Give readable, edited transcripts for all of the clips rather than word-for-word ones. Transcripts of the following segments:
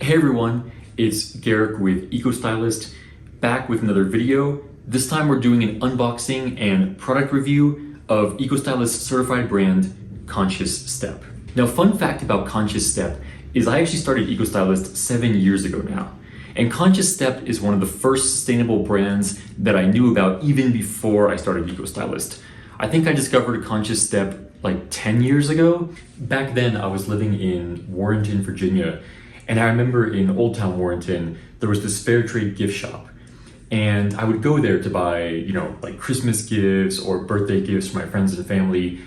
Hey everyone, it's Garrick with Eco-Stylist, back with another video. This time we're doing an unboxing and product review of Eco-Stylist Certified brand, Conscious Step. Now, fun fact about Conscious Step is I actually started Eco-Stylist 7 years ago now. And Conscious Step is one of the first sustainable brands that I knew about even before I started Eco-Stylist. I think I discovered Conscious Step like 10 years ago. Back then I was living in Warrenton, Virginia, and I remember in Old Town Warrenton, there was this fair trade gift shop. And I would go there to buy, like Christmas gifts or birthday gifts for my friends and family.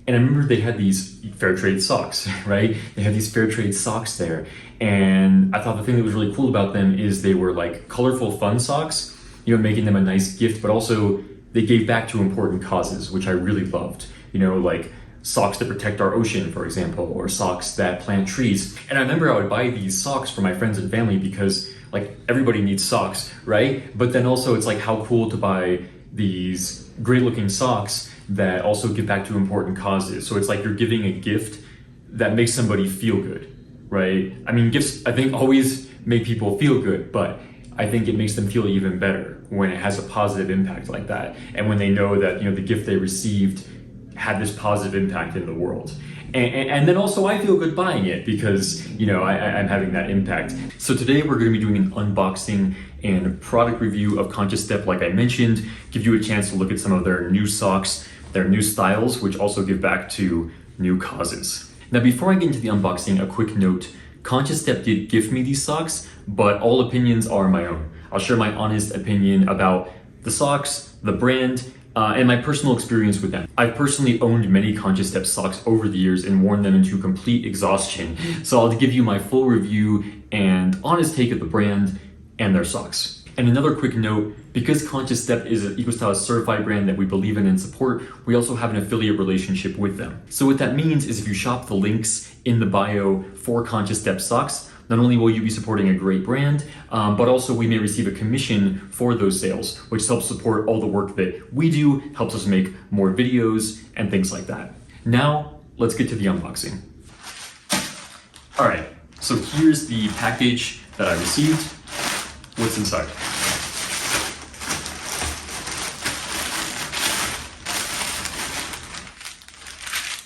And I remember they had these fair trade socks, right? They had these fair trade socks there. And I thought the thing that was really cool about them is they were like colorful, fun socks, making them a nice gift, but also they gave back to important causes, which I really loved. Like socks that protect our ocean, for example, or socks that plant trees. And I remember I would buy these socks for my friends and family because like everybody needs socks, right? But then also it's like how cool to buy these great looking socks that also give back to important causes. So it's like you're giving a gift that makes somebody feel good, right? I mean, gifts I think always make people feel good, but I think it makes them feel even better when it has a positive impact like that. And when they know that, the gift they received had this positive impact in the world. And then also I feel good buying it because, I'm having that impact. So today we're going to be doing an unboxing and product review of Conscious Step, like I mentioned, give you a chance to look at some of their new socks, their new styles, which also give back to new causes. Now, before I get into the unboxing, a quick note. Conscious Step did gift me these socks, but all opinions are my own. I'll share my honest opinion about the socks, the brand, and my personal experience with them. I've personally owned many Conscious Step socks over the years and worn them into complete exhaustion. So I'll give you my full review and honest take of the brand and their socks. And another quick note, because Conscious Step is an Eco-Stylist certified brand that we believe in and support, we also have an affiliate relationship with them. So what that means is if you shop the links in the bio for Conscious Step socks, not only will you be supporting a great brand, but also we may receive a commission for those sales, which helps support all the work that we do, helps us make more videos and things like that. Now, let's get to the unboxing. All right, so here's the package that I received. What's inside?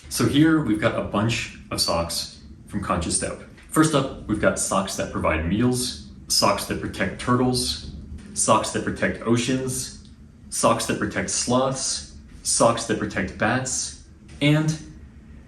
So here we've got a bunch of socks from Conscious Step. First up, we've got socks that provide meals, socks that protect turtles, socks that protect oceans, socks that protect sloths, socks that protect bats, and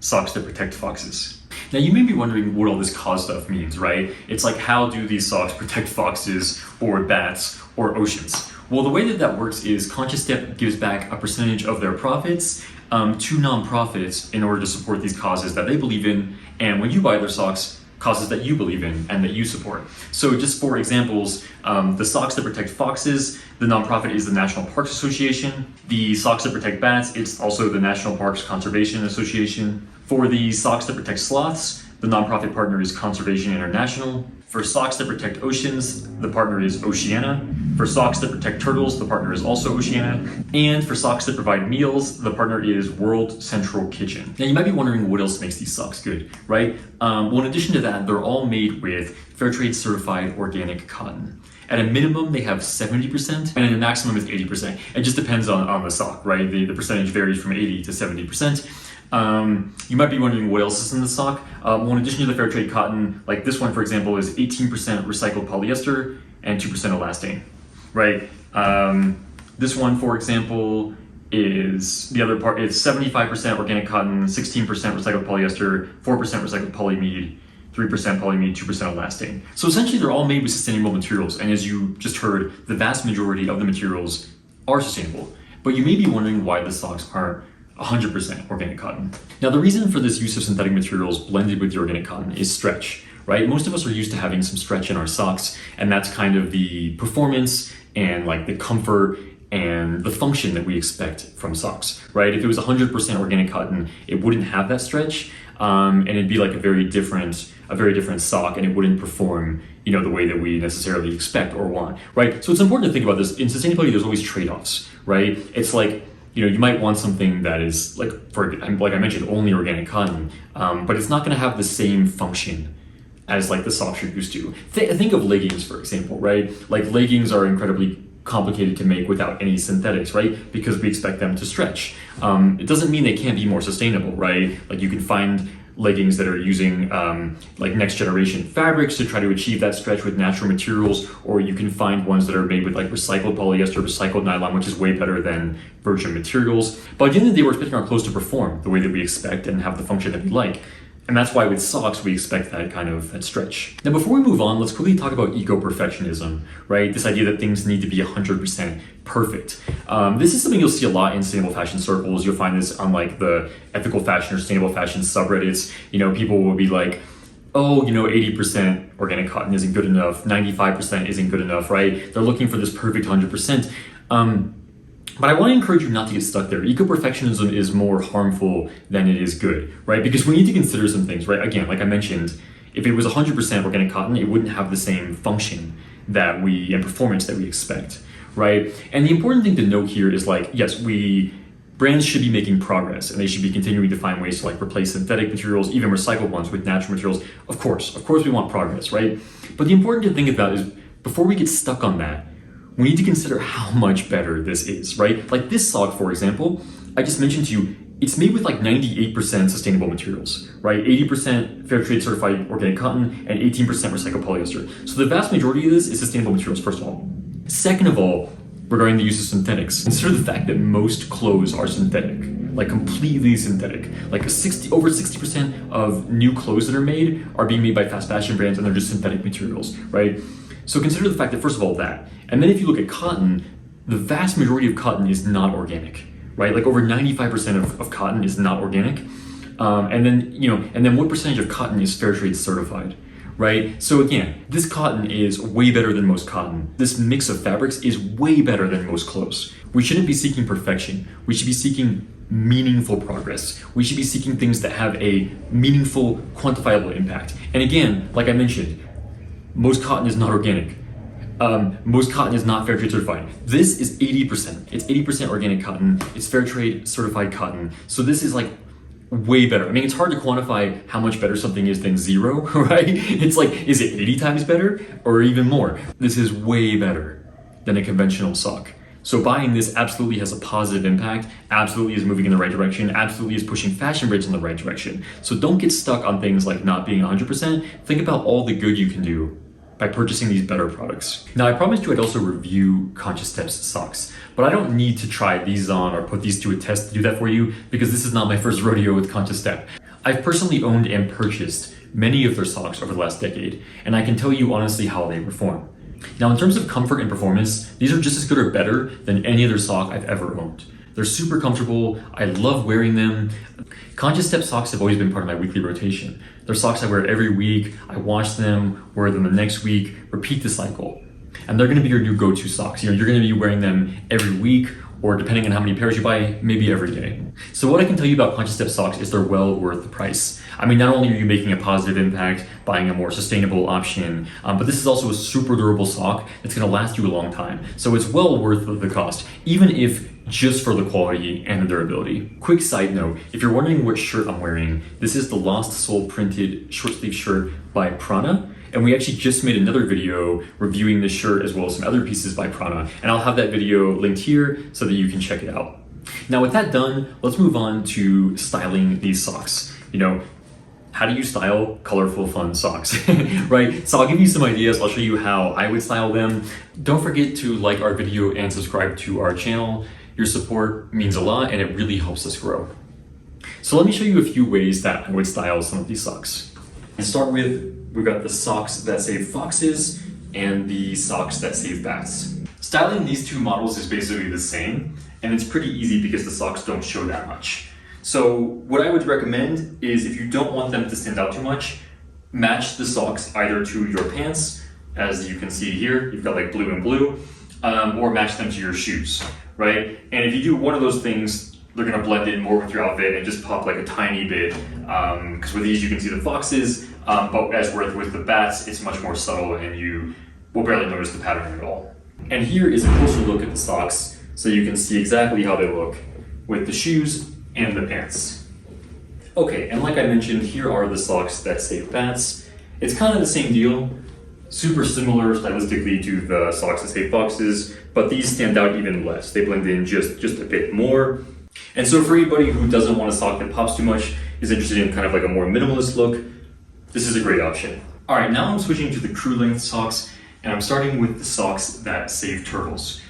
socks that protect foxes. Now you may be wondering what all this cause stuff means, right? It's like, how do these socks protect foxes or bats or oceans? Well, the way that works is Conscious Step gives back a percentage of their profits to nonprofits in order to support these causes that they believe in. And when you buy their socks, causes that you believe in and that you support. So just for examples, the socks that protect foxes, the nonprofit is the National Parks Association. The socks that protect bats, it's also the National Parks Conservation Association. For the socks that protect sloths, the nonprofit partner is Conservation International. For socks that protect oceans, the partner is Oceana. For socks that protect turtles, the partner is also Oceana. And for socks that provide meals, the partner is World Central Kitchen. Now you might be wondering what else makes these socks good, right? Well, in addition to that, they're all made with fair trade certified organic cotton. At a minimum, they have 70%, and at a maximum is 80%. It just depends on the sock, right? The percentage varies from 80 to 70%. You might be wondering what else is in the sock. Well, in addition to the fair trade cotton, like this one, for example, is 18% recycled polyester and 2% elastane, right? This one, for example, is the other part. It's 75% organic cotton, 16% recycled polyester, 4% recycled polyamide, 3% polyamide, 2% elastane. So essentially they're all made with sustainable materials. And as you just heard, the vast majority of the materials are sustainable. But you may be wondering why the socks aren't 100% organic cotton. Now, the reason for this use of synthetic materials blended with the organic cotton is stretch, right? Most of us are used to having some stretch in our socks, and that's kind of the performance and like the comfort and the function that we expect from socks, right? If it was 100% organic cotton, it wouldn't have that stretch, and it'd be like a very different sock, and it wouldn't perform, the way that we necessarily expect or want, right? So it's important to think about this. In sustainability, there's always trade-offs, right? It's like, you might want something that is like I mentioned, only organic cotton, but it's not going to have the same function as like the socks you're used to. Think of leggings, for example, right? Like leggings are incredibly complicated to make without any synthetics, right? Because we expect them to stretch. It doesn't mean they can't be more sustainable, right? Like you can find leggings that are using like next generation fabrics to try to achieve that stretch with natural materials, or you can find ones that are made with like recycled polyester, recycled nylon, which is way better than virgin materials. But at the end of the day, we're expecting our clothes to perform the way that we expect and have the function that we like. And that's why with socks, we expect that kind of that stretch. Now, before we move on, let's quickly talk about eco-perfectionism, right? This idea that things need to be 100% perfect. This is something you'll see a lot in sustainable fashion circles. You'll find this on like the ethical fashion or sustainable fashion subreddits. You know, people will be like, oh, 80% organic cotton isn't good enough, 95% isn't good enough, right? They're looking for this perfect 100%. But I want to encourage you not to get stuck there. Eco-perfectionism is more harmful than it is good, right? Because we need to consider some things, right? Again, like I mentioned, if it was 100% organic cotton, it wouldn't have the same function and performance that we expect, right? And the important thing to note here is like, yes, brands should be making progress and they should be continuing to find ways to like replace synthetic materials, even recycled ones with natural materials. Of course we want progress, right? But the important thing to think about is before we get stuck on that, we need to consider how much better this is, right? Like this sock, for example, I just mentioned to you, it's made with like 98% sustainable materials, right? 80% fair trade certified organic cotton and 18% recycled polyester. So the vast majority of this is sustainable materials, first of all. Second of all, regarding the use of synthetics, consider the fact that most clothes are synthetic, like completely synthetic. Like over 60% of new clothes that are made are being made by fast fashion brands and they're just synthetic materials, right? So consider the fact that, first of all, that. And then if you look at cotton, the vast majority of cotton is not organic, right? Like over 95% of cotton is not organic. And then what percentage of cotton is fair trade certified, right? So again, this cotton is way better than most cotton. This mix of fabrics is way better than most clothes. We shouldn't be seeking perfection. We should be seeking meaningful progress. We should be seeking things that have a meaningful, quantifiable impact. And again, like I mentioned, most cotton is not organic. Most cotton is not fair trade certified. This is 80%. It's 80% organic cotton. It's fair trade certified cotton. So this is like way better. I mean, it's hard to quantify how much better something is than zero, right? It's like, is it 80 times better or even more? This is way better than a conventional sock. So buying this absolutely has a positive impact, absolutely is moving in the right direction, absolutely is pushing fashion brands in the right direction. So don't get stuck on things like not being 100%. Think about all the good you can do by purchasing these better products. Now, I promised you I'd also review Conscious Steps socks, but I don't need to try these on or put these to a test to do that for you because this is not my first rodeo with Conscious Step. I've personally owned and purchased many of their socks over the last decade, and I can tell you honestly how they perform. Now, in terms of comfort and performance, these are just as good or better than any other sock I've ever owned. They're super comfortable. I love wearing them. Conscious Step socks have always been part of my weekly rotation. They're socks I wear every week. I wash them, wear them the next week, repeat the cycle. And they're gonna be your new go-to socks. You're gonna be wearing them every week, or depending on how many pairs you buy, maybe every day. So what I can tell you about Conscious Step socks is they're well worth the price. I mean, not only are you making a positive impact, buying a more sustainable option, but this is also a super durable sock that's gonna last you a long time. So it's well worth the cost, even if just for the quality and the durability. Quick side note, if you're wondering what shirt I'm wearing, this is the Lost Soul printed short sleeve shirt by Prana. And we actually just made another video reviewing this shirt as well as some other pieces by Prana. And I'll have that video linked here so that you can check it out. Now with that done, let's move on to styling these socks. How do you style colorful, fun socks, right? So I'll give you some ideas. I'll show you how I would style them. Don't forget to like our video and subscribe to our channel. Your support means a lot and it really helps us grow. So let me show you a few ways that I would style some of these socks. To start with, we've got the socks that save foxes and the socks that save bats. Styling these two models is basically the same, and it's pretty easy because the socks don't show that much. So what I would recommend is if you don't want them to stand out too much, match the socks either to your pants, as you can see here, you've got like blue and blue, or match them to your shoes, right? And if you do one of those things, they're gonna blend in more with your outfit and just pop like a tiny bit, because with these you can see the foxes, but as with the bats, it's much more subtle and you will barely notice the pattern at all. And here is a closer look at the socks, so you can see exactly how they look with the shoes and the pants. Okay, and like I mentioned, here are the socks that save bats. It's kind of the same deal, super similar stylistically to the socks and safe boxes, but these stand out even less. They blend in just a bit more. And so for anybody who doesn't want a sock that pops too much, is interested in kind of like a more minimalist look, this is a great option. All right, now I'm switching to the crew length socks, and I'm starting with the socks that save turtles.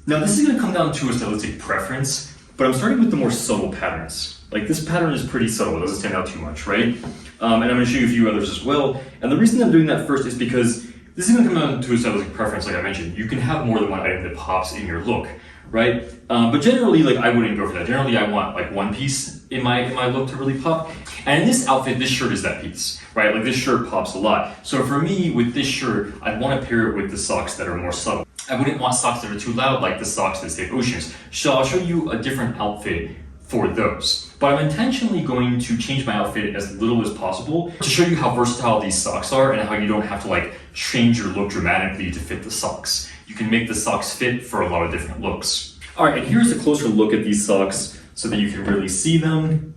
Now this is gonna come down to a stylistic preference, but I'm starting with the more subtle patterns. Like this pattern is pretty subtle, it doesn't stand out too much, right? And I'm gonna show you a few others as well. And the reason I'm doing that first is because this is gonna come down to a stylistic preference, like I mentioned. You can have more than one item that pops in your look, right? But generally, like I wouldn't go for that. Generally, I want like one piece in my look to really pop. And in this outfit, this shirt is that piece, right? Like this shirt pops a lot. So for me, with this shirt, I'd want to pair it with the socks that are more subtle. I wouldn't want socks that are too loud, like the socks that save oceans. So I'll show you a different outfit for those. But I'm intentionally going to change my outfit as little as possible to show you how versatile these socks are and how you don't have to like change your look dramatically to fit the socks. You can make the socks fit for a lot of different looks. All right, and here's a closer look at these socks so that you can really see them.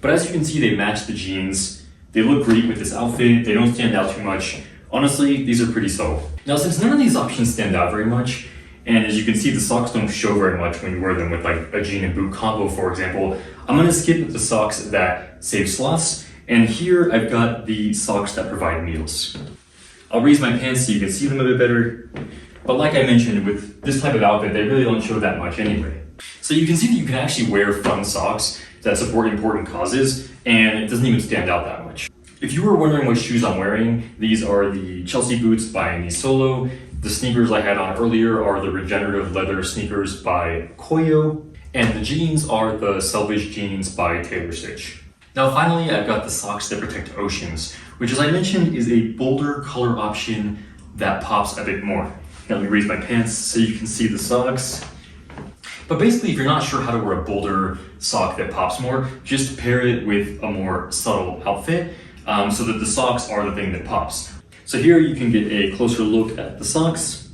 But as you can see, they match the jeans. They look great with this outfit. They don't stand out too much. Honestly, these are pretty subtle. Now, since none of these options stand out very much, and as you can see, the socks don't show very much when you wear them with like a jean and boot combo, for example, I'm gonna skip the socks that save sloths. And here I've got the socks that provide meals. I'll raise my pants so you can see them a bit better. But like I mentioned, with this type of outfit, they really don't show that much anyway. So you can see that you can actually wear fun socks that support important causes, and it doesn't even stand out that much. If you were wondering what shoes I'm wearing, these are the Chelsea boots by Annie Solo. The sneakers I had on earlier are the regenerative leather sneakers by Koyo, and the jeans are the Selvage jeans by Taylor Stitch. Now finally, I've got the socks that protect oceans, which as I mentioned is a bolder color option that pops a bit more. Now let me raise my pants so you can see the socks. But basically, if you're not sure how to wear a bolder sock that pops more, just pair it with a more subtle outfit so that the socks are the thing that pops. So here you can get a closer look at the socks.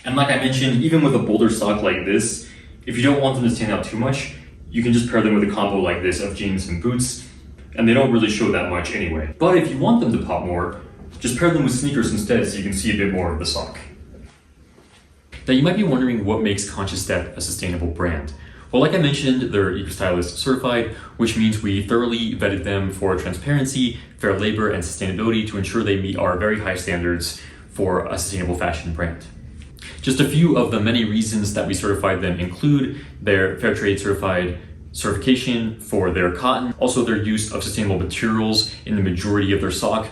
And like I mentioned, even with a bolder sock like this, if you don't want them to stand out too much, you can just pair them with a combo like this of jeans and boots, and they don't really show that much anyway. But if you want them to pop more, just pair them with sneakers instead so you can see a bit more of the sock. Now you might be wondering what makes Conscious Step a sustainable brand. Well, like I mentioned, they're Eco-Stylist Certified, which means we thoroughly vetted them for transparency, fair labor, and sustainability to ensure they meet our very high standards for a sustainable fashion brand. Just a few of the many reasons that we certified them include their Fair Trade Certified certification for their cotton, also their use of sustainable materials in the majority of their sock.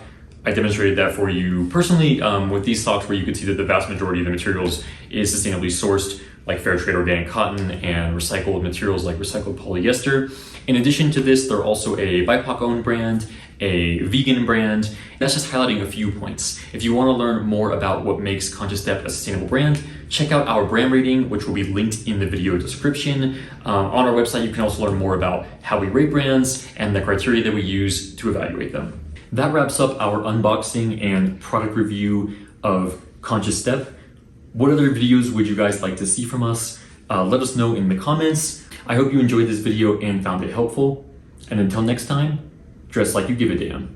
I demonstrated that for you personally with these socks where you could see that the vast majority of the materials is sustainably sourced, like fair trade organic cotton and recycled materials like recycled polyester. In addition to this, they're also a BIPOC owned brand, a vegan brand. That's just highlighting a few points. If you want to learn more about what makes Conscious Step a sustainable brand, check out our brand rating, which will be linked in the video description. On our website, you can also learn more about how we rate brands and the criteria that we use to evaluate them. That wraps up our unboxing and product review of Conscious Step. What other videos would you guys like to see from us? Let us know in the comments. I hope you enjoyed this video and found it helpful. And until next time, dress like you give a damn.